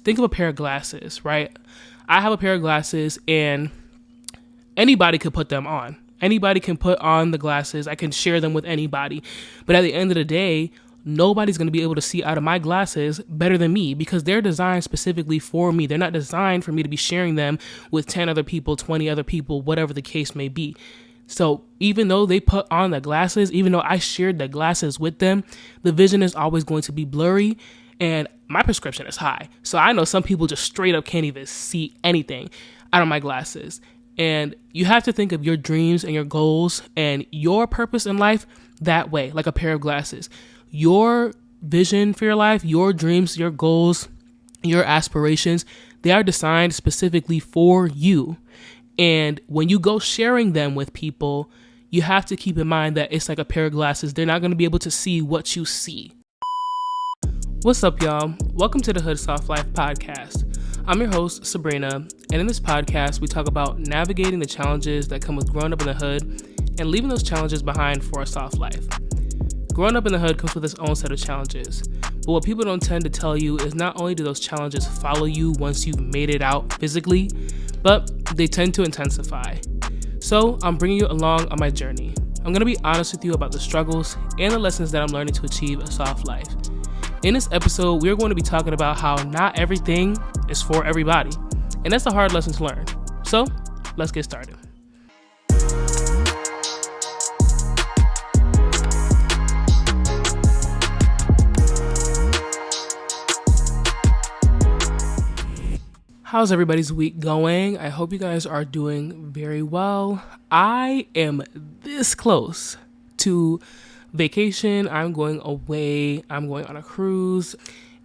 Think of a pair of glasses, right? I have a pair of glasses and anybody could put them on. Anybody can put on the glasses. I can share them with anybody. But at the end of the day, nobody's going to be able to see out of my glasses better than me because they're designed specifically for me. They're not designed for me to be sharing them with 10 other people, 20 other people, whatever the case may be. So even though they put on the glasses, even though I shared the glasses with them, the vision is always going to be blurry and my prescription is high. So I know some people just straight up can't even see anything out of my glasses. And you have to think of your dreams and your goals and your purpose in life that way, like a pair of glasses. Your vision for your life, your dreams, your goals, your aspirations, they are designed specifically for you. And when you go sharing them with people, you have to keep in mind that it's like a pair of glasses. They're not going to be able to see what you see. What's up, y'all? Welcome to the Hood Soft Life podcast. I'm your host, Sabrina, and in this podcast, we talk about navigating the challenges that come with growing up in the hood and leaving those challenges behind for a soft life. Growing up in the hood comes with its own set of challenges, but what people don't tend to tell you is not only do those challenges follow you once you've made it out physically, but they tend to intensify. So I'm bringing you along on my journey. I'm going to be honest with you about the struggles and the lessons that I'm learning to achieve a soft life. In this episode, we're going to be talking about how not everything is for everybody, and that's a hard lesson to learn. So let's get started. How's everybody's week going? I hope you guys are doing very well. I am this close to vacation. I'm going away. I'm going on a cruise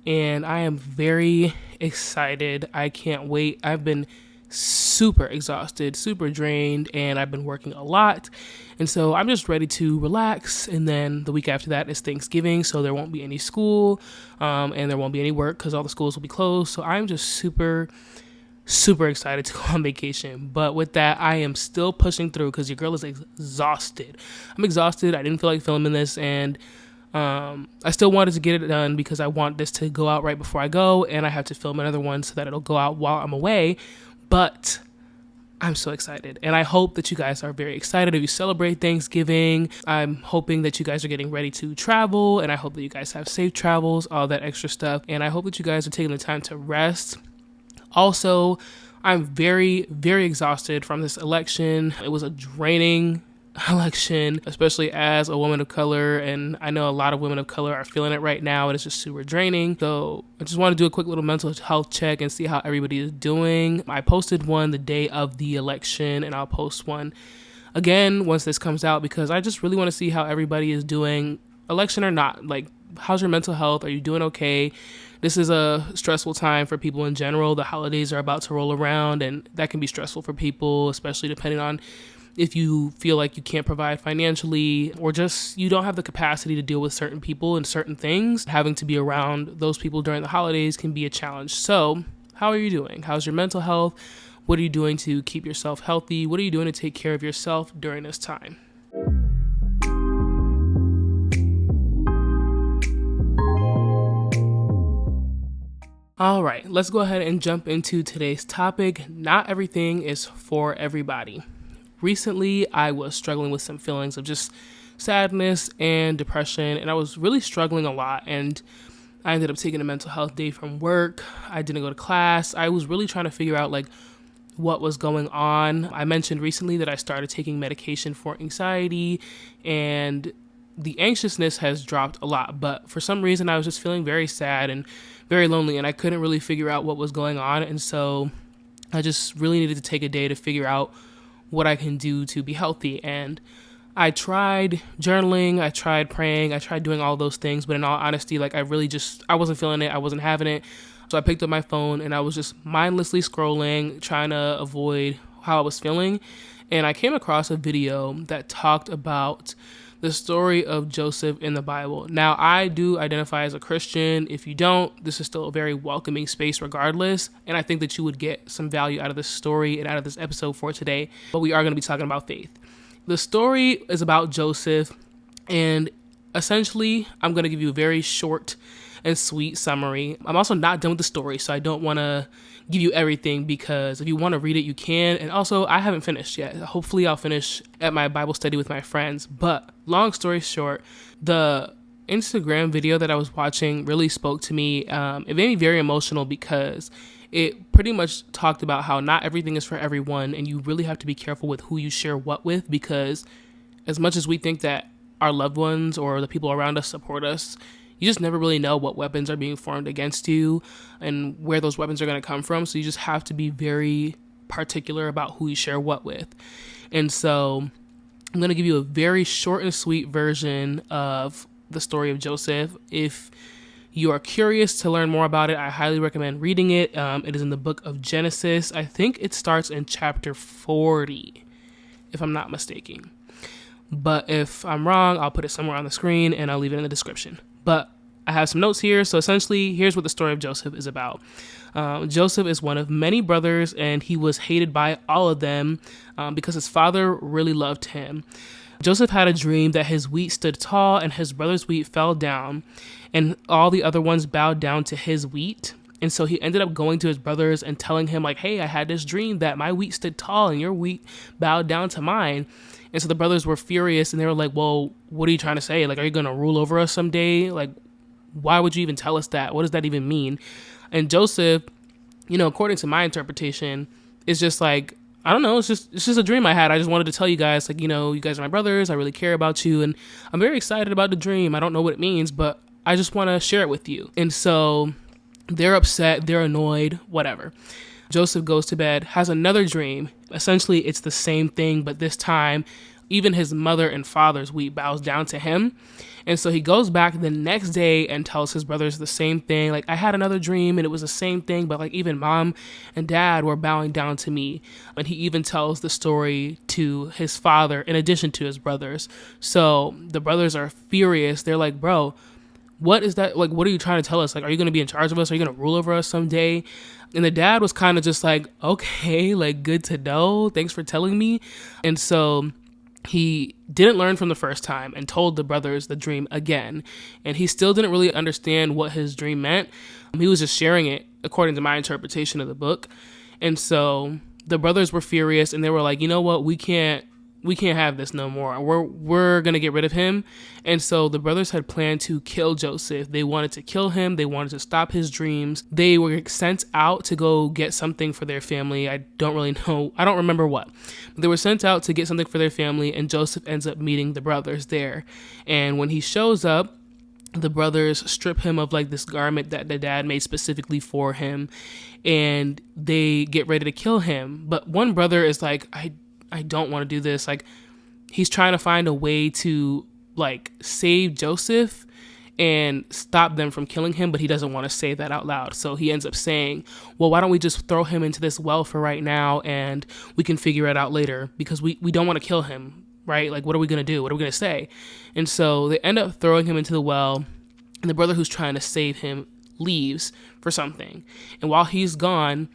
and I am very excited. I can't wait. I've been super exhausted, super drained, and I've been working a lot. And so I'm just ready to relax. And then the week after that is Thanksgiving. So there won't be any school and there won't be any work because all the schools will be closed. So I'm just super excited to go on vacation. But with that, I am still pushing through because your girl is exhausted. I'm exhausted. I didn't feel like filming this, and I still wanted to get it done because I want this to go out right before I go, and I have to film another one so that it'll go out while I'm away. But I'm so excited, and I hope that you guys are very excited if you celebrate Thanksgiving. I'm hoping that you guys are getting ready to travel, and I hope that you guys have safe travels, all that extra stuff, and I hope that you guys are taking the time to rest. Also, I'm very, very exhausted from this election. It was a draining election, especially as a woman of color, and I know a lot of women of color are feeling it right now, and it's just super draining. So I just want to do a quick little mental health check and see how everybody is doing. I posted one the day of the election, and I'll post one again once this comes out because I just really want to see how everybody is doing, election or not. Like, how's your mental health? Are you doing okay? This is a stressful time for people in general. The holidays are about to roll around, and that can be stressful for people, especially depending on if you feel like you can't provide financially or just you don't have the capacity to deal with certain people and certain things. Having to be around those people during the holidays can be a challenge. So how are you doing? How's your mental health? What are you doing to keep yourself healthy? What are you doing to take care of yourself during this time? All right, let's go ahead and jump into today's topic. Not everything is for everybody. Recently, I was struggling with some feelings of just sadness and depression, and I was really struggling a lot, and I ended up taking a mental health day from work. I didn't go to class. I was really trying to figure out what was going on. I mentioned recently that I started taking medication for anxiety, and the anxiousness has dropped a lot, but for some reason I was just feeling very sad and very lonely, and I couldn't really figure out what was going on. And so I just really needed to take a day to figure out what I can do to be healthy. And I tried journaling, I tried praying, I tried doing all those things, but in all honesty, I wasn't feeling it. I wasn't having it. So I picked up my phone and I was just mindlessly scrolling, trying to avoid how I was feeling. And I came across a video that talked about the story of Joseph in the Bible. Now, I do identify as a Christian. If you don't, this is still a very welcoming space regardless. And I think that you would get some value out of this story and out of this episode for today. But we are going to be talking about faith. The story is about Joseph, and essentially, I'm going to give you a very short and sweet summary. I'm also not done with the story, so I don't want to give you everything, because if you want to read it, you can. And also, I haven't finished yet. Hopefully, I'll finish at my Bible study with my friends. But long story short, the Instagram video that I was watching really spoke to me. It made me very emotional because it pretty much talked about how not everything is for everyone, and you really have to be careful with who you share what with, because as much as we think that our loved ones or the people around us support us, you just never really know what weapons are being formed against you and where those weapons are going to come from. So you just have to be very particular about who you share what with. And so I'm going to give you a very short and sweet version of the story of Joseph. If you are curious to learn more about it, I highly recommend reading it. It is in the book of Genesis. I think it starts in chapter 40, if I'm not mistaken. But if I'm wrong, I'll put it somewhere on the screen and I'll leave it in the description. But I have some notes here. So essentially, here's what the story of Joseph is about. Joseph is one of many brothers, and he was hated by all of them because his father really loved him. Joseph had a dream that his wheat stood tall and his brother's wheat fell down, and all the other ones bowed down to his wheat. And so he ended up going to his brothers and telling him, like, hey, I had this dream that my wheat stood tall and your wheat bowed down to mine. And so the brothers were furious, and they were like, well, what are you trying to say? Like, are you going to rule over us someday? Like, why would you even tell us that? What does that even mean? And Joseph, according to my interpretation, is just like, I don't know. It's just a dream I had. I just wanted to tell you guys, like, you guys are my brothers. I really care about you. And I'm very excited about the dream. I don't know what it means, but I just want to share it with you. And so they're upset. They're annoyed, whatever. Joseph goes to bed, has another dream. Essentially, it's the same thing, but this time, even his mother and father's wheat bows down to him. And so he goes back the next day and tells his brothers the same thing. Like, I had another dream and it was the same thing, but like even mom and dad were bowing down to me. And he even tells the story to his father in addition to his brothers. So the brothers are furious. They're like, bro, what is that? Like, what are you trying to tell us? Like, are you going to be in charge of us? Are you going to rule over us someday? And the dad was kind of just like, okay, like, good to know. Thanks for telling me. And so he didn't learn from the first time and told the brothers the dream again. And he still didn't really understand what his dream meant. He was just sharing it according to my interpretation of the book. And so the brothers were furious, and they were like, you know what? We can't have this no more. We're going to get rid of him. And so the brothers had planned to kill Joseph. They wanted to kill him. They wanted to stop his dreams. They were sent out to go get something for their family. I don't really know. I don't remember what. But they were sent out to get something for their family, and Joseph ends up meeting the brothers there. And when he shows up, the brothers strip him of like this garment that the dad made specifically for him, and they get ready to kill him. But one brother is like, I don't want to do this. Like, he's trying to find a way to like save Joseph and stop them from killing him, but he doesn't want to say that out loud. So he ends up saying, well, why don't we just throw him into this well for right now, and we can figure it out later, because we don't want to kill him, right? Like, what are we going to do? What are we going to say? And so they end up throwing him into the well, and the brother who's trying to save him leaves for something. And while he's gone,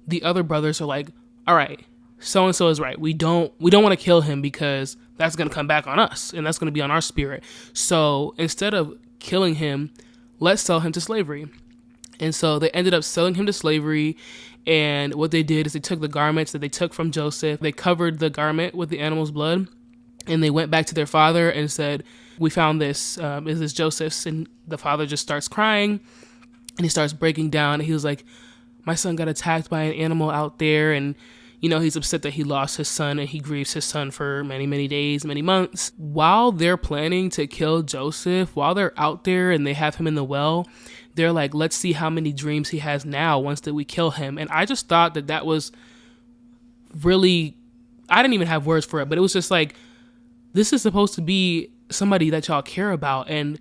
the other brothers are like, all right, so-and-so is right. We don't want to kill him, because that's going to come back on us, and that's going to be on our spirit. So instead of killing him, let's sell him to slavery. And so they ended up selling him to slavery. And what they did is they took the garments that they took from Joseph. They covered the garment with the animal's blood, and they went back to their father and said, we found this. Is this Joseph's? And the father just starts crying, and he starts breaking down. And he was like, my son got attacked by an animal out there, and he's upset that he lost his son, and he grieves his son for many, many days, many months. While they're planning to kill Joseph, while they're out there and they have him in the well, they're like, let's see how many dreams he has now once that we kill him. And I just thought that was really, I didn't even have words for it, but it was just like, this is supposed to be somebody that y'all care about. And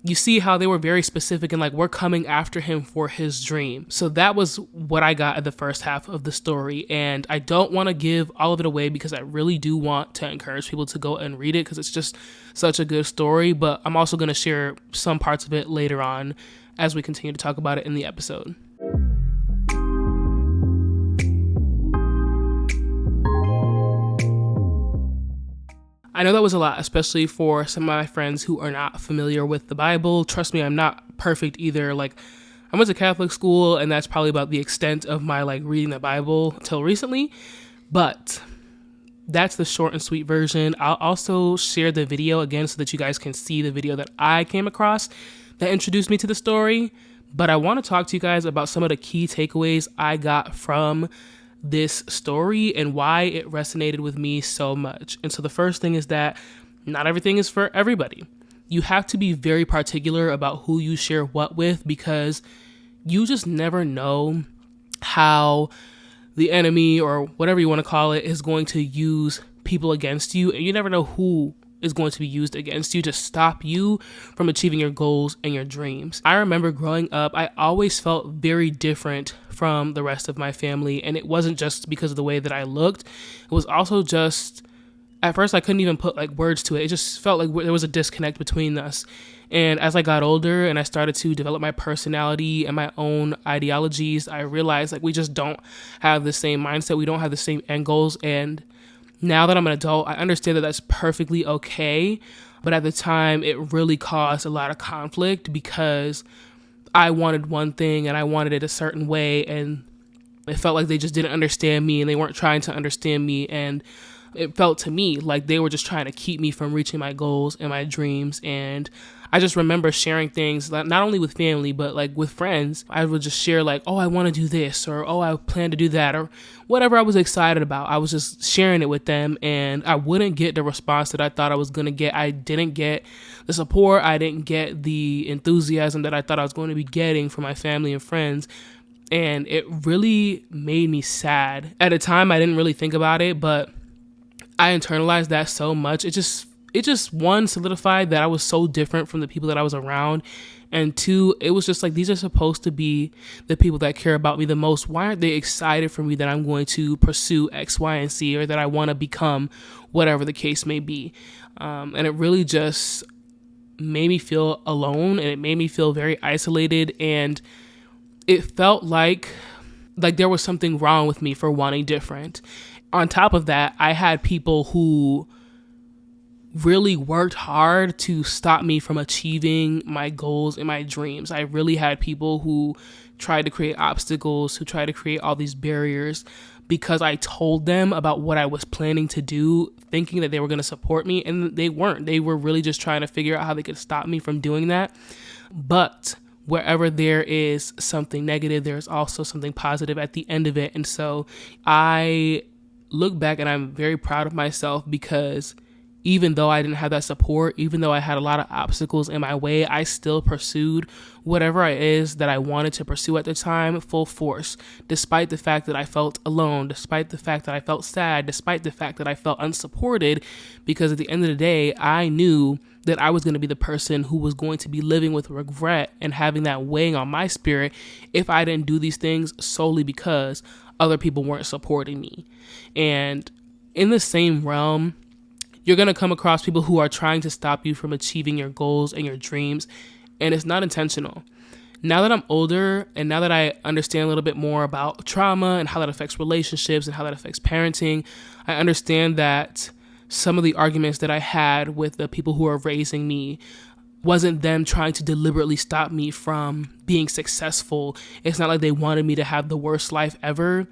you see how they were very specific and like, we're coming after him for his dream. So that was what I got at the first half of the story. And I don't want to give all of it away, because I really do want to encourage people to go and read it, because it's just such a good story. But I'm also going to share some parts of it later on as we continue to talk about it in the episode. I I know that was a lot, especially for some of my friends who are not familiar with the Bible. Trust me, I'm not perfect either. Like, I went to Catholic school, and that's probably about the extent of my like reading the Bible until recently. But that's the short and sweet version. I'll also share the video again so that you guys can see the video that I came across that introduced me to the story. But I want to talk to you guys about some of the key takeaways I got from this story and why it resonated with me so much. And so the first thing is that not everything is for everybody. You have to be very particular about who you share what with, because you just never know how the enemy, or whatever you want to call it, is going to use people against you. And you never know who is going to be used against you to stop you from achieving your goals and your dreams. I remember growing up, I always felt very different from the rest of my family. And it wasn't just because of the way that I looked. It was also just, at first I couldn't even put like words to it. It just felt like there was a disconnect between us. And as I got older and I started to develop my personality and my own ideologies, I realized like we just don't have the same mindset. We don't have the same end goals. And now that I'm an adult, I understand that that's perfectly okay. But at the time, it really caused a lot of conflict because I wanted one thing and I wanted it a certain way. And it felt like they just didn't understand me and they weren't trying to understand me. And it felt to me like they were just trying to keep me from reaching my goals and my dreams. And I just remember sharing things, not only with family, but like with friends. I would just share like, oh, I want to do this, or oh, I plan to do that, or whatever I was excited about. I was just sharing it with them, and I wouldn't get the response that I thought I was going to get. I didn't get the support. I didn't get the enthusiasm that I thought I was going to be getting from my family and friends. And it really made me sad. At the time, I didn't really think about it, but I internalized that so much. It just one, solidified that I was so different from the people that I was around. And two, it was just like, these are supposed to be the people that care about me the most. Why aren't they excited for me that I'm going to pursue X, Y, and Z, or that I want to become whatever the case may be? And it really just made me feel alone, and it made me feel very isolated. And it felt like there was something wrong with me for wanting different. On top of that, I had people who really worked hard to stop me from achieving my goals and my dreams. I really had people who tried to create obstacles, who tried to create all these barriers because I told them about what I was planning to do, thinking that they were going to support me, and they weren't. They were really just trying to figure out how they could stop me from doing that. But wherever there is something negative, there's also something positive at the end of it. And so I look back and I'm very proud of myself, because even though I didn't have that support, even though I had a lot of obstacles in my way, I still pursued whatever it is that I wanted to pursue at the time full force, despite the fact that I felt alone, despite the fact that I felt sad, despite the fact that I felt unsupported, because at the end of the day, I knew that I was going to be the person who was going to be living with regret and having that weighing on my spirit if I didn't do these things solely because other people weren't supporting me. And in the same realm, you're going to come across people who are trying to stop you from achieving your goals and your dreams, and it's not intentional. Now that I'm older, and now that I understand a little bit more about trauma and how that affects relationships and how that affects parenting, I understand that some of the arguments that I had with the people who are raising me wasn't them trying to deliberately stop me from being successful. It's not like they wanted me to have the worst life ever.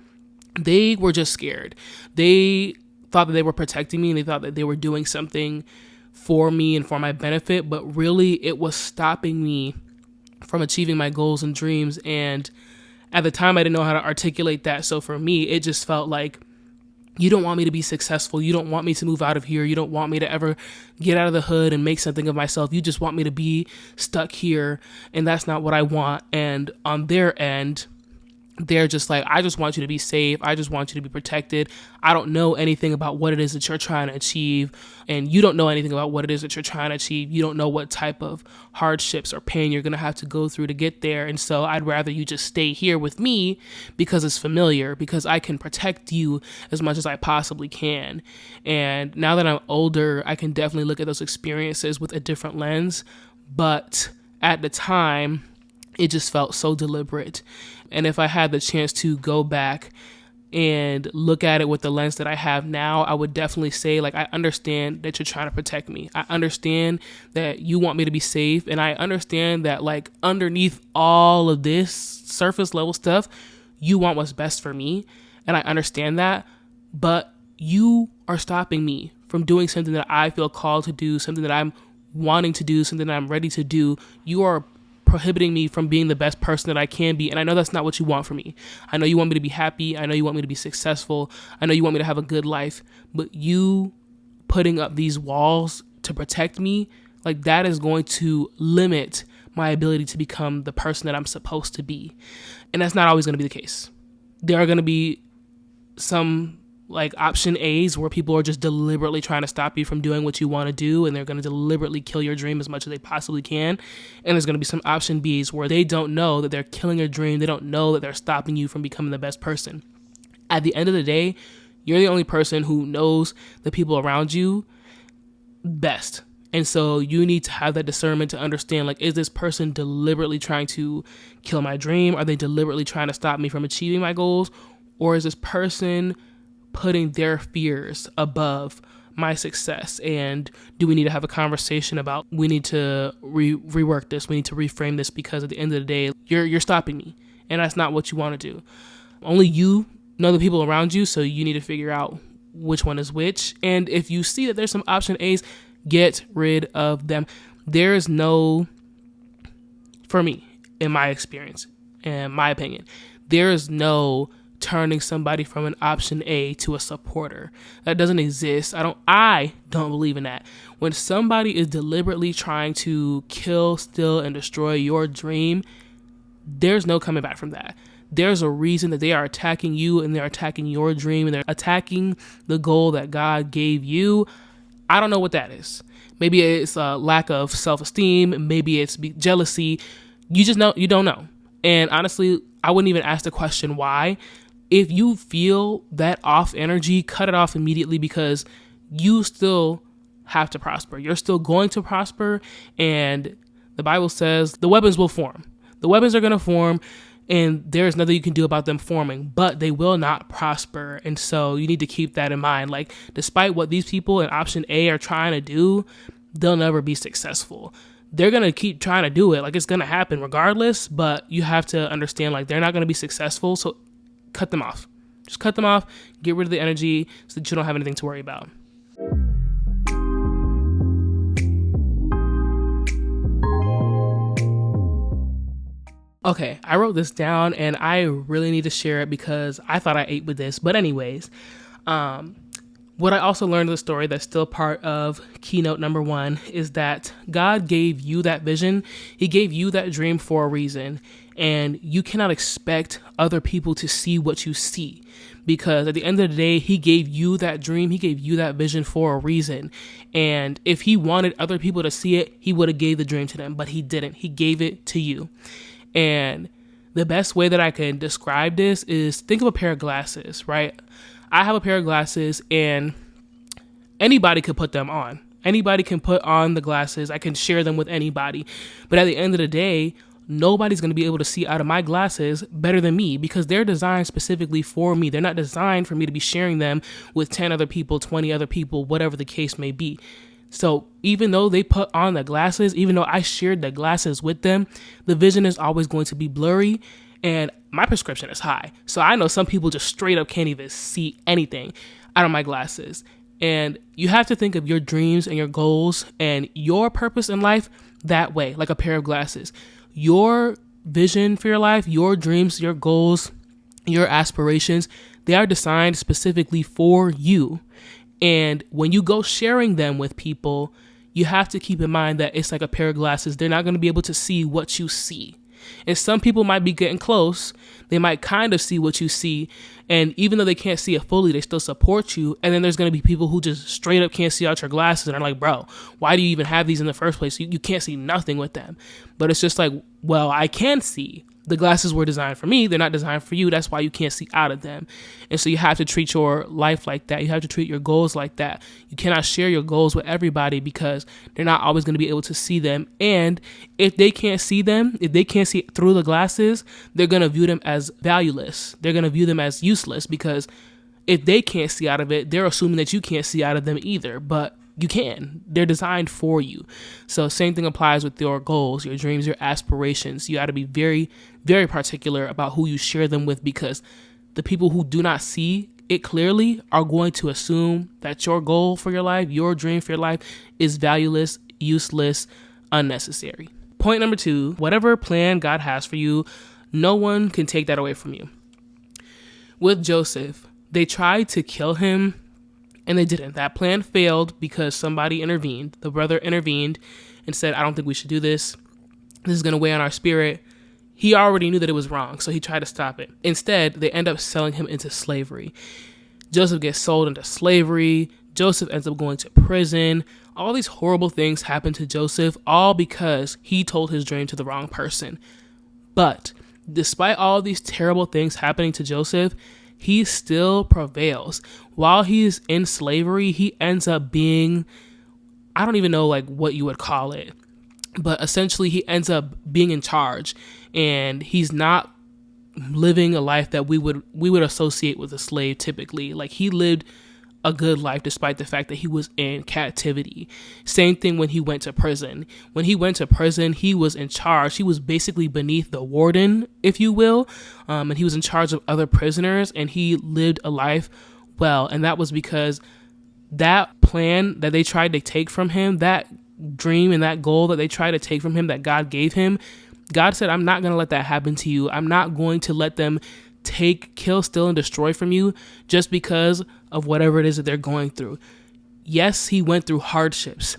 They were just scared. They thought that they were protecting me, and they thought that they were doing something for me and for my benefit, but really it was stopping me from achieving my goals and dreams. And at the time, I didn't know how to articulate that. So for me, it just felt like, you don't want me to be successful. You don't want me to move out of here. You don't want me to ever get out of the hood and make something of myself. You just want me to be stuck here, and that's not what I want. And on their end, they're just like, I just want you to be safe. I just want you to be protected. I don't know anything about what it is that you're trying to achieve. And you don't know anything about what it is that you're trying to achieve. You don't know what type of hardships or pain you're going to have to go through to get there. And so I'd rather you just stay here with me because it's familiar, because I can protect you as much as I possibly can. And now that I'm older, I can definitely look at those experiences with a different lens. But at the time, it just felt so deliberate. And if I had the chance to go back and look at it with the lens that I have now, I would definitely say, like, I understand that you're trying to protect me. I understand that you want me to be safe. And I understand that, like, underneath all of this surface level stuff, you want what's best for me. And I understand that. But you are stopping me from doing something that I feel called to do, something that I'm wanting to do, something that I'm ready to do. You are prohibiting me from being the best person that I can be. And I know that's not what you want for me. I know you want me to be happy. I know you want me to be successful. I know you want me to have a good life. But you putting up these walls to protect me, like, that is going to limit my ability to become the person that I'm supposed to be. And that's not always going to be the case. There are going to be some, like, option A's where people are just deliberately trying to stop you from doing what you want to do, and they're going to deliberately kill your dream as much as they possibly can. And there's going to be some option B's where they don't know that they're killing your dream. They don't know that they're stopping you from becoming the best person. At the end of the day, you're the only person who knows the people around you best. And so you need to have that discernment to understand, like, is this person deliberately trying to kill my dream? Are they deliberately trying to stop me from achieving my goals? Or is this person putting their fears above my success? And do we need to have a conversation about, we need to rework this, we need to reframe this, because at the end of the day, you're stopping me, and that's not what you want to do. Only you know the people around you, so you need to figure out which one is which. And if you see that there's some option A's, get rid of them. There is no, for me, in my experience and my opinion, there is no turning somebody from an option A to a supporter. That doesn't exist. I don't believe in that. When somebody is deliberately trying to kill, steal, and destroy your dream, there's no coming back from that. There's a reason that they are attacking you, and they're attacking your dream, and they're attacking the goal that God gave you. I don't know what that is. Maybe it's a lack of self-esteem. Maybe it's jealousy. You don't know. And honestly, I wouldn't even ask the question why. If you feel that off energy, cut it off immediately, because you still have to prosper. You're still going to prosper. And the Bible says the weapons will form. The weapons are going to form, and there's nothing you can do about them forming, but they will not prosper. And so you need to keep that in mind. Like, despite what these people in option A are trying to do, they'll never be successful. They're going to keep trying to do it. Like, it's going to happen regardless, but you have to understand, like, they're not going to be successful. So cut them off. Just cut them off. Get rid of the energy so that you don't have anything to worry about. Okay, I wrote this down and I really need to share it because I thought I ate with this. But anyways, what I also learned in the story that's still part of keynote number 1 is that God gave you that vision. He gave you that dream for a reason. And you cannot expect other people to see what you see, because at the end of the day, he gave you that dream. He gave you that vision for a reason. And if he wanted other people to see it, he would have gave the dream to them, but he didn't. He gave it to you. And the best way that I can describe this is, think of a pair of glasses, right? I have a pair of glasses and anybody could put them on. Anybody can put on the glasses. I can share them with anybody. But at the end of the day, nobody's going to be able to see out of my glasses better than me, because they're designed specifically for me. They're not designed for me to be sharing them with 10 other people, 20 other people, whatever the case may be. So even though they put on the glasses, even though I shared the glasses with them, the vision is always going to be blurry, and my prescription is high. So I know some people just straight up can't even see anything out of my glasses. And you have to think of your dreams and your goals and your purpose in life that way, like a pair of glasses. Your vision for your life, your dreams, your goals, your aspirations, they are designed specifically for you. And when you go sharing them with people, you have to keep in mind that it's like a pair of glasses. They're not going to be able to see what you see. And some people might be getting close. They might kind of see what you see. And even though they can't see it fully, they still support you. And then there's going to be people who just straight up can't see out your glasses and are like, bro, why do you even have these in the first place? You can't see nothing with them. But it's just like, well, I can see. the glasses were designed for me. They're not designed for you. That's why you can't see out of them. And so you have to treat your life like that. You have to treat your goals like that. You cannot share your goals with everybody because they're not always going to be able to see them. And if they can't see them, if they can't see through the glasses, they're going to view them as valueless. They're going to view them as useless because if they can't see out of it, they're assuming that you can't see out of them either. But you can. They're designed for you. So same thing applies with your goals, your dreams, your aspirations. You got to be very, very particular about who you share them with, because the people who do not see it clearly are going to assume that your goal for your life, your dream for your life is valueless, useless, unnecessary. Point number 2, whatever plan God has for you, no one can take that away from you. With Joseph, they tried to kill him, and they didn't. That plan failed because somebody intervened. The brother intervened and said, I don't think we should do this. This is going to weigh on our spirit. He already knew that it was wrong, so he tried to stop it. Instead, they end up selling him into slavery. Joseph gets sold into slavery. Joseph ends up going to prison. All these horrible things happen to Joseph, all because he told his dream to the wrong person. But despite all these terrible things happening to Joseph, he still prevails. While he's in slavery, he ends up being, I don't even know like what you would call it, but essentially he ends up being in charge, and he's not living a life that we would associate with a slave typically. Like, he lived a good life despite the fact that he was in captivity. Same thing when he went to prison. When he went to prison, he was in charge. He was basically beneath the warden, if you will, and he was in charge of other prisoners, and he lived a life well. And that was because that plan that they tried to take from him, that dream and that goal that they tried to take from him that God gave him, God said, I'm not going to let that happen to you. I'm not going to let them take, kill, steal, and destroy from you just because of whatever it is that they're going through. Yes, he went through hardships,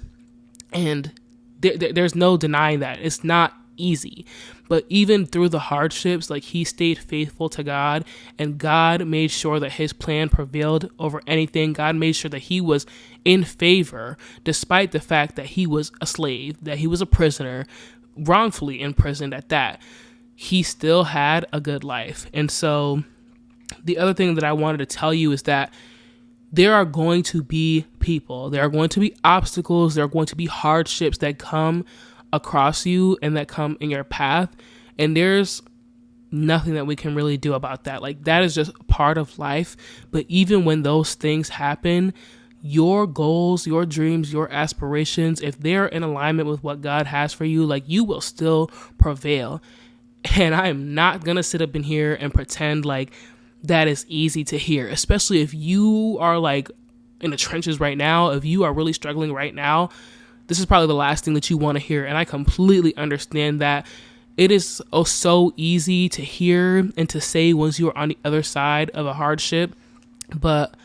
and there's no denying that. It's not easy. But even through the hardships, like, he stayed faithful to God, and God made sure that his plan prevailed over anything. God made sure that he was in favor, despite the fact that he was a slave, that he was a prisoner, wrongfully imprisoned at that. He still had a good life. And so the other thing that I wanted to tell you is that there are going to be people, there are going to be obstacles, there are going to be hardships that come across you and that come in your path. And there's nothing that we can really do about that. Like, that is just part of life. But even when those things happen, your goals, your dreams, your aspirations, if they're in alignment with what God has for you, like, you will still prevail. And I am not going to sit up in here and pretend like that is easy to hear, especially if you are like in the trenches right now. If you are really struggling right now, this is probably the last thing that you want to hear. And I completely understand that. It is so easy to hear and to say once you are on the other side of a hardship, but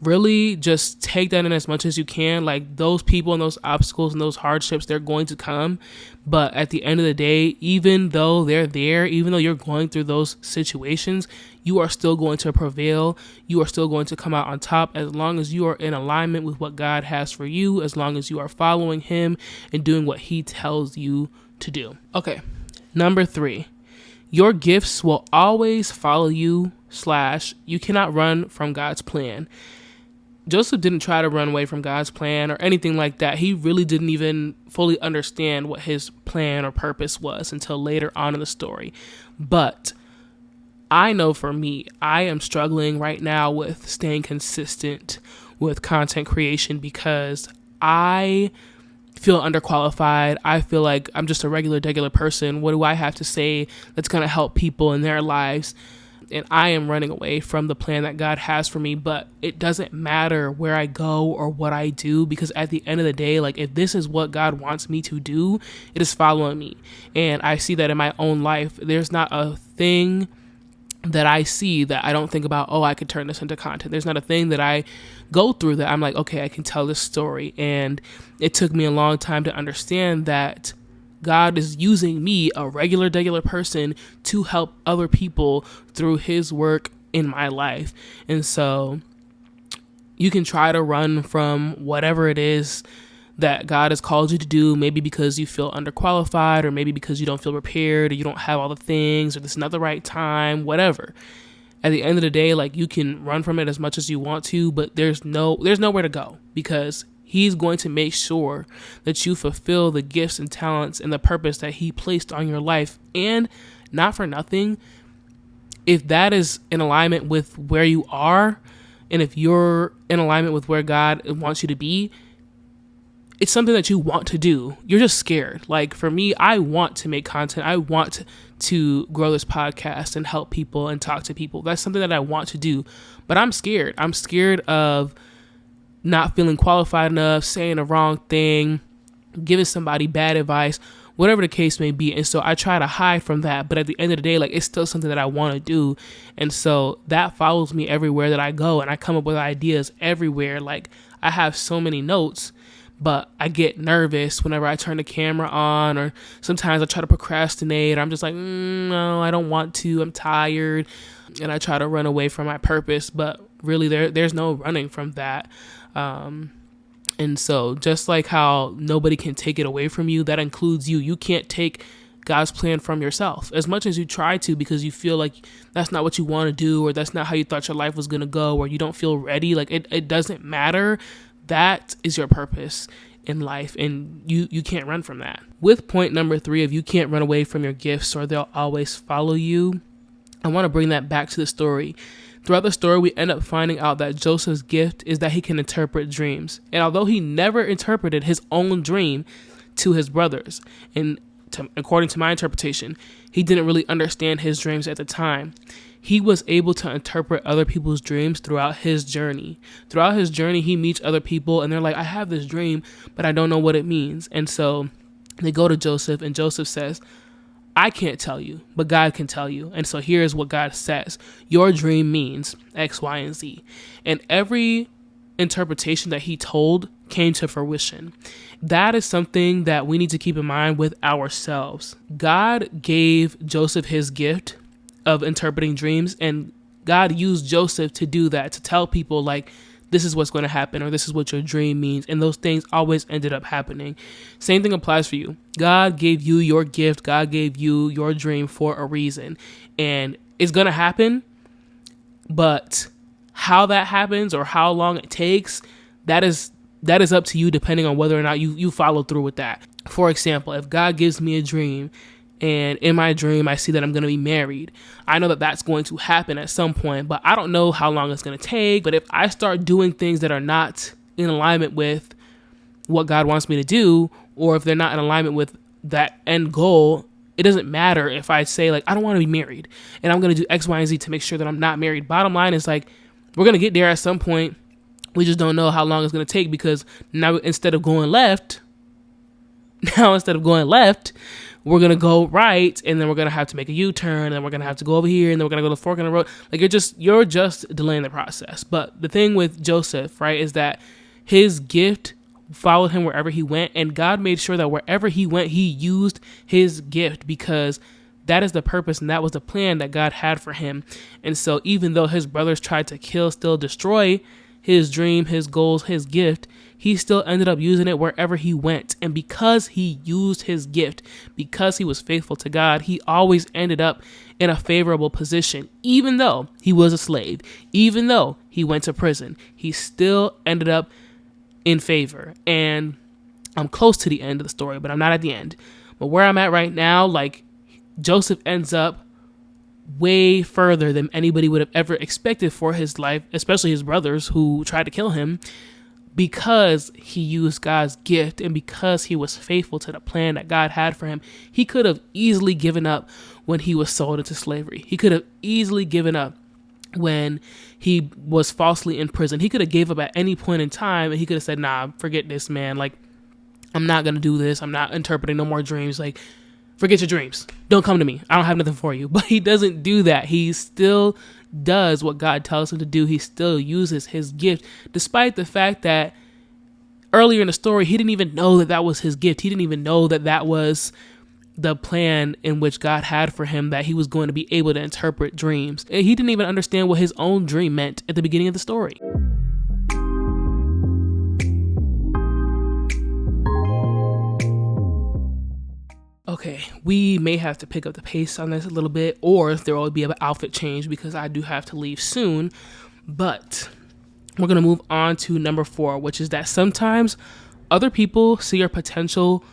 really just take that in as much as you can. Like, those people and those obstacles and those hardships, they're going to come. But at the end of the day, even though they're there, even though you're going through those situations, you are still going to prevail. You are still going to come out on top as long as you are in alignment with what God has for you, as long as you are following him and doing what he tells you to do. Okay, number 3, your gifts will always follow you / you cannot run from God's plan. Joseph didn't try to run away from God's plan or anything like that. He really didn't even fully understand what his plan or purpose was until later on in the story. But I know for me, I am struggling right now with staying consistent with content creation because I feel underqualified. I feel like I'm just a regular person. What do I have to say that's going to help people in their lives? And I am running away from the plan that God has for me. But it doesn't matter where I go or what I do, because at the end of the day, like, if this is what God wants me to do, it is following me. And I see that in my own life. There's not a thing that I see that I don't think about, oh, I could turn this into content. There's not a thing that I go through that I'm like, okay, I can tell this story. And it took me a long time to understand that God is using me, a regular person, to help other people through his work in my life. And so you can try to run from whatever it is that God has called you to do, maybe because you feel underqualified, or maybe because you don't feel prepared, or you don't have all the things, or this is not the right time, whatever. At the end of the day, like, you can run from it as much as you want to, but there's nowhere to go, because he's going to make sure that you fulfill the gifts and talents and the purpose that he placed on your life. And not for nothing, if that is in alignment with where you are, and if you're in alignment with where God wants you to be, it's something that you want to do. You're just scared. Like, for me, I want to make content. I want to grow this podcast and help people and talk to people. That's something that I want to do, but I'm scared. I'm scared of not feeling qualified enough, saying the wrong thing, giving somebody bad advice, whatever the case may be. And so I try to hide from that. But at the end of the day, like, it's still something that I want to do. And so that follows me everywhere that I go. And I come up with ideas everywhere. Like, I have so many notes, but I get nervous whenever I turn the camera on, or sometimes I try to procrastinate, or I'm just like, no, I don't want to, I'm tired. And I try to run away from my purpose, but really there's no running from that. And so just like how nobody can take it away from you, that includes you. You can't take God's plan from yourself as much as you try to, because you feel like that's not what you want to do, or that's not how you thought your life was going to go, or you don't feel ready. Like, it doesn't matter. That is your purpose in life, and you can't run from that. With point number 3 of you can't run away from your gifts, or they'll always follow you, I want to bring that back to the story. Throughout the story, we end up finding out that Joseph's gift is that he can interpret dreams. And although he never interpreted his own dream to his brothers, and according to my interpretation, he didn't really understand his dreams at the time, he was able to interpret other people's dreams throughout his journey. Throughout his journey, he meets other people, and they're like, I have this dream, but I don't know what it means. And so they go to Joseph, and Joseph says, I can't tell you, but God can tell you. And so here's what God says. Your dream means X, Y, and Z. And every interpretation that he told came to fruition. That is something that we need to keep in mind with ourselves. God gave Joseph his gift of interpreting dreams, and God used Joseph to do that, to tell people, like, this is what's going to happen, or this is what your dream means. And those things always ended up happening. Same thing applies for you. God gave you your gift. God gave you your dream for a reason, and it's going to happen. But how that happens, or how long it takes, that is up to you, depending on whether or not you follow through with that. For example, if God gives me a dream, and in my dream, I see that I'm going to be married, I know that that's going to happen at some point, but I don't know how long it's going to take. But if I start doing things that are not in alignment with what God wants me to do, or if they're not in alignment with that end goal, it doesn't matter if I say, like, I don't want to be married, and I'm going to do X, Y, and Z to make sure that I'm not married. Bottom line is, like, we're going to get there at some point. We just don't know how long it's going to take, because now instead of going left, we're going to go right, and then we're going to have to make a U-turn, and then we're going to have to go over here, and then we're going to go to the fork in the road. Like, you're just delaying the process. But the thing with Joseph, right, is that his gift followed him wherever he went, and God made sure that wherever he went, he used his gift, because that is the purpose, and that was the plan that God had for him. And so even though his brothers tried to kill, steal, destroy his dream, his goals, his gift, he still ended up using it wherever he went. And because he used his gift, because he was faithful to God, he always ended up in a favorable position. Even though he was a slave, even though he went to prison, he still ended up in favor. And I'm close to the end of the story, but I'm not at the end. But where I'm at right now, like, Joseph ends up way further than anybody would have ever expected for his life, especially his brothers who tried to kill him, because he used God's gift and because he was faithful to the plan that God had for him. He could have easily given up when he was sold into slavery. He could have easily given up when he was falsely in prison. He could have gave up at any point in time, and he could have said, nah, forget this, man. Like, I'm not going to do this. I'm not interpreting no more dreams. Like, forget your dreams. Don't come to me. I don't have nothing for you. But he doesn't do that. He still does what God tells him to do. He still uses his gift, despite the fact that earlier in the story, he didn't even know that that was his gift. He didn't even know that that was the plan in which God had for him, that he was going to be able to interpret dreams. And he didn't even understand what his own dream meant at the beginning of the story. Okay, we may have to pick up the pace on this a little bit, or there will be an outfit change because I do have to leave soon. But we're going to move on to number 4, which is that sometimes other people see your potential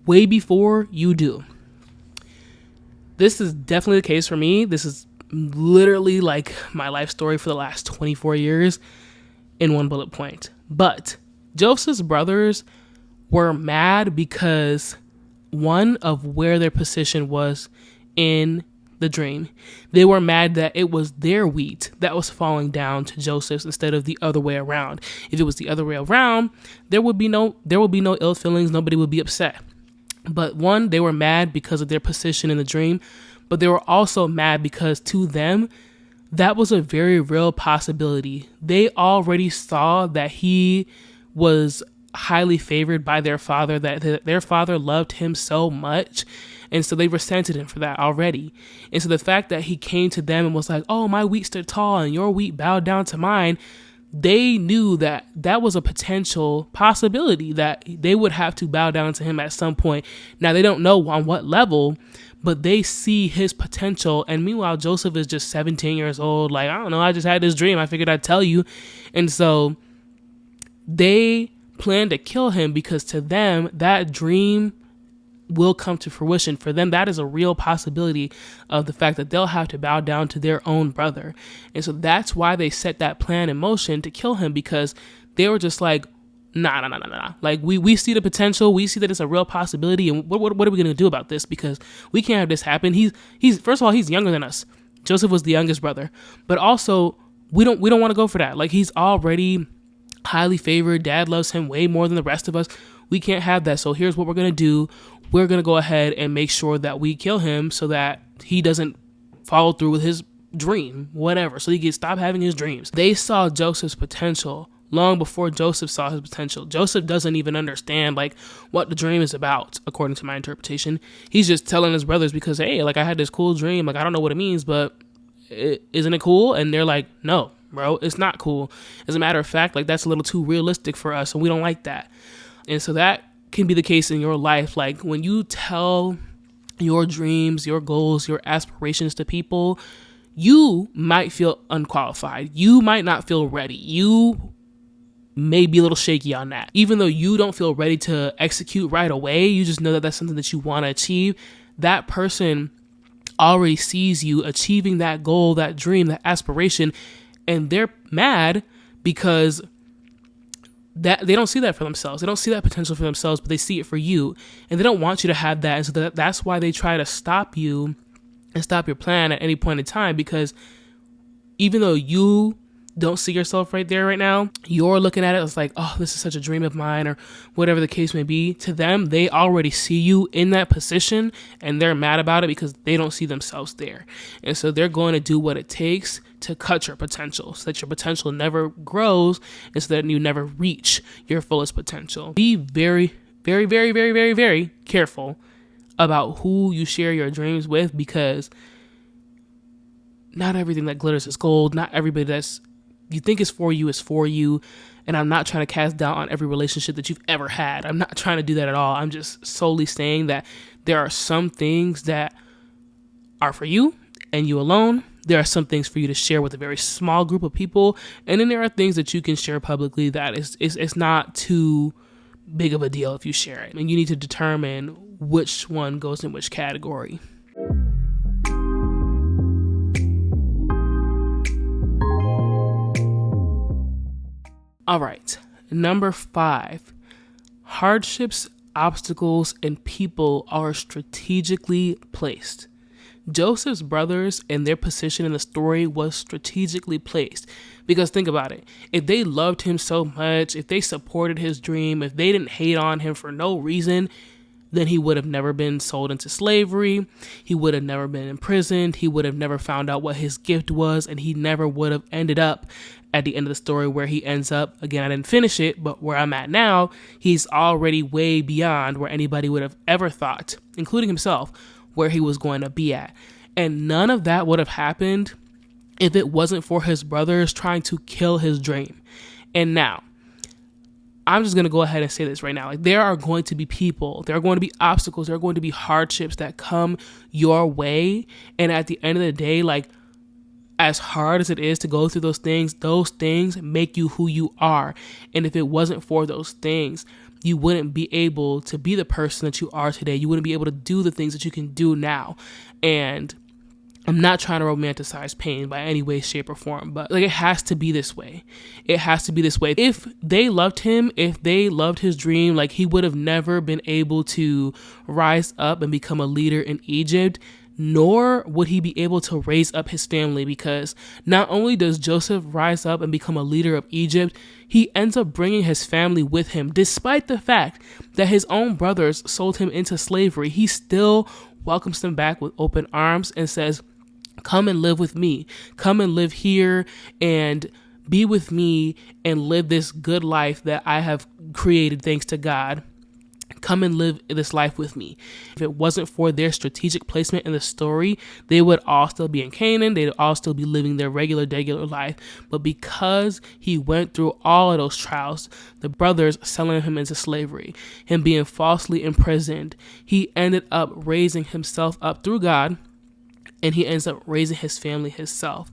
way before you do. This is definitely the case for me. This is literally like my life story for the last 24 years in one bullet point. But Joseph's brothers were mad because one of where their position was in the dream. They were mad that it was their wheat that was falling down to Joseph's instead of the other way around. If it was the other way around, there would be no ill feelings. Nobody would be upset. But one, they were mad because of their position in the dream, but they were also mad because to them, that was a very real possibility. They already saw that he was highly favored by their father, that their father loved him so much. And so they resented him for that already. And so the fact that he came to them and was like, oh, my wheat stood tall and your wheat bowed down to mine, they knew that that was a potential possibility that they would have to bow down to him at some point. Now, they don't know on what level, but they see his potential. And meanwhile, Joseph is just 17 years old. Like, I don't know, I just had this dream. I figured I'd tell you. And so they plan to kill him because to them, that dream will come to fruition. For them, that is a real possibility of the fact that they'll have to bow down to their own brother. And so that's why they set that plan in motion to kill him, because they were just like, nah. Like, we see the potential. We see that it's a real possibility. And what are we going to do about this? Because we can't have this happen. He's first of all, he's younger than us. Joseph was the youngest brother. But also, we don't want to go for that. Like, he's already highly favored. Dad loves him way more than the rest of us. We can't have that. So here's what we're going to do. We're going to go ahead and make sure that we kill him so that he doesn't follow through with his dream, whatever. So he can stop having his dreams. They saw Joseph's potential long before Joseph saw his potential. Joseph doesn't even understand like what the dream is about, according to my interpretation. He's just telling his brothers because, hey, like I had this cool dream. Like, I don't know what it means, but isn't it cool? And they're like, no, bro, it's not cool. As a matter of fact, like that's a little too realistic for us and we don't like that. And so that can be the case in your life. Like when you tell your dreams, your goals, your aspirations to people, you might feel unqualified. You might not feel ready. You may be a little shaky on that. Even though you don't feel ready to execute right away, you just know that that's something that you want to achieve. That person already sees you achieving that goal, that dream, that aspiration, and they're mad because that they don't see that for themselves. They don't see that potential for themselves, but they see it for you, and they don't want you to have that. And so that's why they try to stop you and stop your plan at any point in time, because even though you don't see yourself right there right now, you're looking at it as like, oh, this is such a dream of mine, or whatever the case may be. To them, they already see you in that position, and they're mad about it because they don't see themselves there. And so they're going to do what it takes to cut your potential so that your potential never grows and so that you never reach your fullest potential. Be very, very, very, very, very, very careful about who you share your dreams with, because not everything that glitters is gold. Not everybody that's you think is for you. And I'm not trying to cast doubt on every relationship that you've ever had. I'm not trying to do that at all. I'm just solely saying that there are some things that are for you and you alone. There are some things for you to share with a very small group of people. And then there are things that you can share publicly that it's not too big of a deal if you share it. And you need to determine which one goes in which category. All right, number 5, hardships, obstacles, and people are strategically placed. Joseph's brothers and their position in the story was strategically placed, because think about it. If they loved him so much, if they supported his dream, if they didn't hate on him for no reason, then he would have never been sold into slavery. He would have never been imprisoned. He would have never found out what his gift was, and he never would have ended up at the end of the story where he ends up. Again, I didn't finish it, but where I'm at now, he's already way beyond where anybody would have ever thought, including himself, where he was going to be at. And none of that would have happened if it wasn't for his brothers trying to kill his dream. And now, I'm just going to go ahead and say this right now. Like, there are going to be people, there are going to be obstacles, there are going to be hardships that come your way. And at the end of the day, like, as hard as it is to go through those things make you who you are. And if it wasn't for those things, you wouldn't be able to be the person that you are today. You wouldn't be able to do the things that you can do now. And I'm not trying to romanticize pain by any way, shape, or form, but like, it has to be this way. It has to be this way. If they loved him, if they loved his dream, like, he would have never been able to rise up and become a leader in Egypt, nor would he be able to raise up his family, because not only does Joseph rise up and become a leader of Egypt, he ends up bringing his family with him. Despite the fact that his own brothers sold him into slavery, he still welcomes them back with open arms and says, come and live with me. Come and live here and be with me and live this good life that I have created thanks to God. Come and live this life with me. If it wasn't for their strategic placement in the story, they would all still be in Canaan. They'd all still be living their regular life. But because he went through all of those trials, the brothers selling him into slavery, him being falsely imprisoned, he ended up raising himself up through God, and he ends up raising his family himself.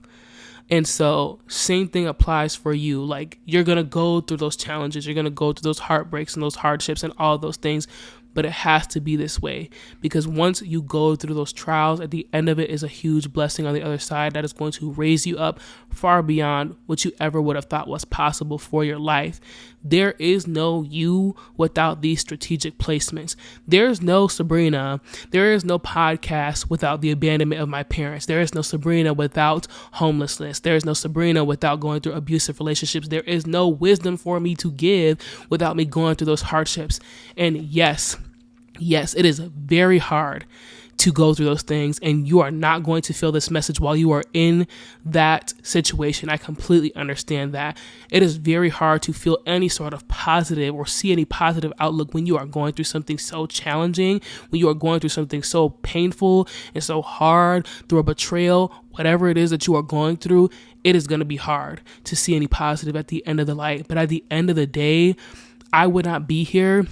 And so same thing applies for you. Like, you're going to go through those challenges. You're going to go through those heartbreaks and those hardships and all those things. But it has to be this way, because once you go through those trials, at the end of it is a huge blessing on the other side that is going to raise you up far beyond what you ever would have thought was possible for your life. There is no you without these strategic placements. There is no Sabrina. There is no podcast without the abandonment of my parents. There is no Sabrina without homelessness. There is no Sabrina without going through abusive relationships. There is no wisdom for me to give without me going through those hardships. And yes, it is very hard to go through those things, and you are not going to feel this message while you are in that situation. I completely understand that. It is very hard to feel any sort of positive or see any positive outlook when you are going through something so challenging, when you are going through something so painful and so hard, through a betrayal, whatever it is that you are going through. It is going to be hard to see any positive at the end of the light. But at the end of the day, I would not be here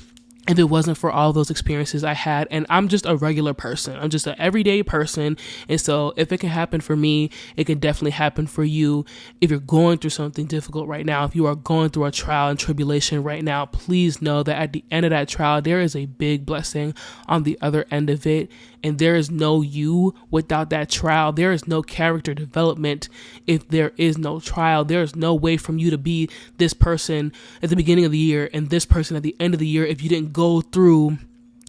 if it wasn't for all those experiences I had. And I'm just a regular person. I'm just an everyday person. And so if it can happen for me, it can definitely happen for you. If you're going through something difficult right now, if you are going through a trial and tribulation right now, please know that at the end of that trial, there is a big blessing on the other end of it. And there is no you without that trial. There is no character development if there is no trial. There is no way from you to be this person at the beginning of the year and this person at the end of the year if you didn't go through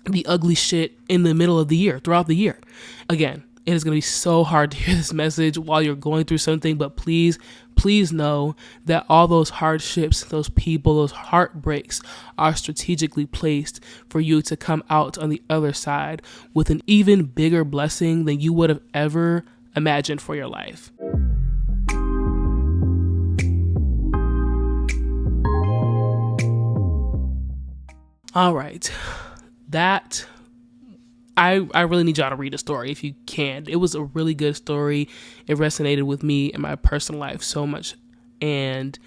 the ugly shit in the middle of the year, throughout the year. Again, it is going to be so hard to hear this message while you're going through something, but please know that all those hardships, those people, those heartbreaks are strategically placed for you to come out on the other side with an even bigger blessing than you would have ever imagined for your life. All right, that I really need y'all to read the story if you can. It was a really good story. It resonated with me in my personal life so much. And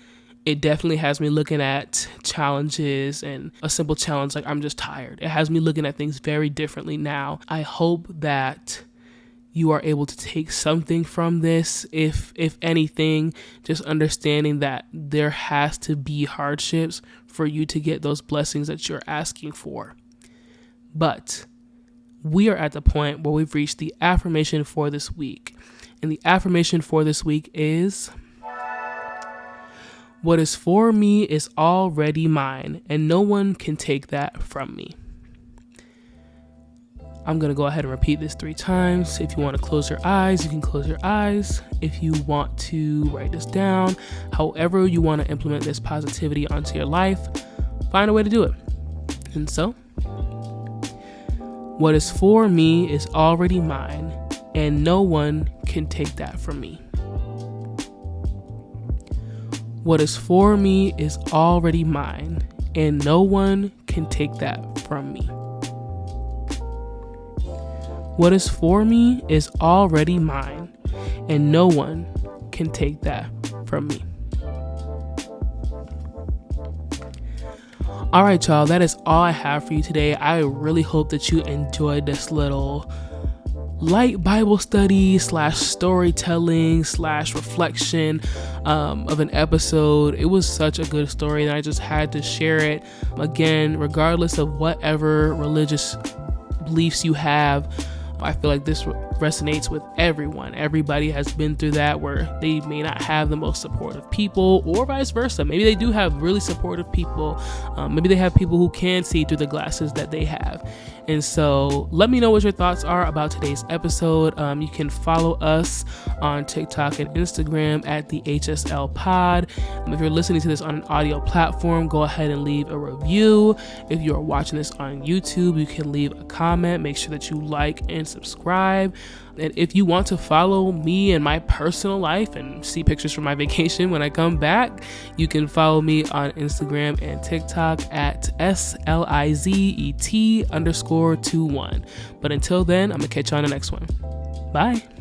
it definitely has me looking at challenges and a simple challenge like I'm just tired. It has me looking at things very differently now. I hope that you are able to take something from this, if anything, just understanding that there has to be hardships for you to get those blessings that you're asking for. But we are at the point where we've reached the affirmation for this week. And the affirmation for this week is, what is for me is already mine, and no one can take that from me. I'm going to go ahead and repeat this 3 times. If you want to close your eyes, you can close your eyes. If you want to write this down, however you want to implement this positivity onto your life, find a way to do it. And so, what is for me is already mine, and no one can take that from me. What is for me is already mine, and no one can take that from me. What is for me is already mine, and no one can take that from me. All right, y'all, that is all I have for you today. I really hope that you enjoyed this little light Bible study / storytelling / reflection of an episode. It was such a good story and I just had to share it. Again, regardless of whatever religious beliefs you have, I feel like this resonates with everyone. Everybody has been through that, where they may not have the most supportive people, or vice versa. Maybe they do have really supportive people. Maybe they have people who can see through the glasses that they have. And so let me know what your thoughts are about today's episode. You can follow us on TikTok and Instagram at the HSL Pod. If you're listening to this on an audio platform, go ahead and leave a review. If you're watching this on YouTube, you can leave a comment. Make sure that you like and subscribe. And if you want to follow me in my personal life and see pictures from my vacation when I come back, you can follow me on Instagram and TikTok at SLIZET_21. But until then, I'm going to catch you on the next one. Bye.